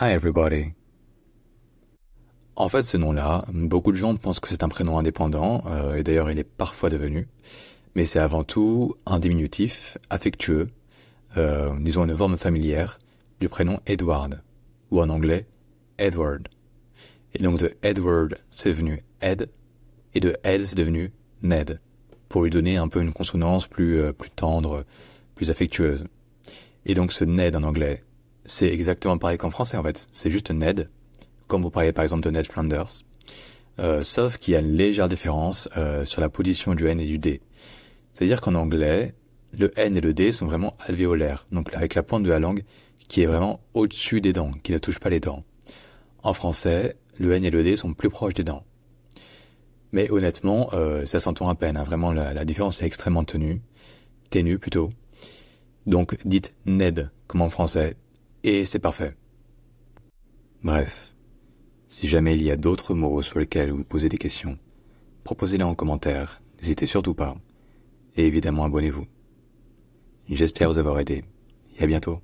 Hi everybody. En fait, ce nom-là, beaucoup de gens pensent que c'est un prénom indépendant, et d'ailleurs il est parfois devenu, mais c'est avant tout un diminutif affectueux, disons une forme familière, du prénom Edward, ou en anglais Edward. Et donc de Edward, c'est devenu Ed, et de Ed, c'est devenu Ned, pour lui donner un peu une consonance plus tendre, plus affectueuse. Et donc ce Ned en anglais, c'est exactement pareil qu'en français en fait, c'est juste Ned, comme vous parlez par exemple de Ned Flanders, sauf qu'il y a une légère différence sur la position du N et du D. C'est-à-dire qu'en anglais, le N et le D sont vraiment alvéolaires, donc avec la pointe de la langue qui est vraiment au-dessus des dents, qui ne touche pas les dents. En français, le N et le D sont plus proches des dents. Mais honnêtement, ça s'entend à peine, hein. Vraiment la différence est extrêmement ténue plutôt. Donc dites Ned comme en français, et c'est parfait. Bref, si jamais il y a d'autres mots sur lesquels vous posez des questions, proposez-les en commentaire, n'hésitez surtout pas. Et évidemment abonnez-vous. J'espère vous avoir aidé. Et à bientôt.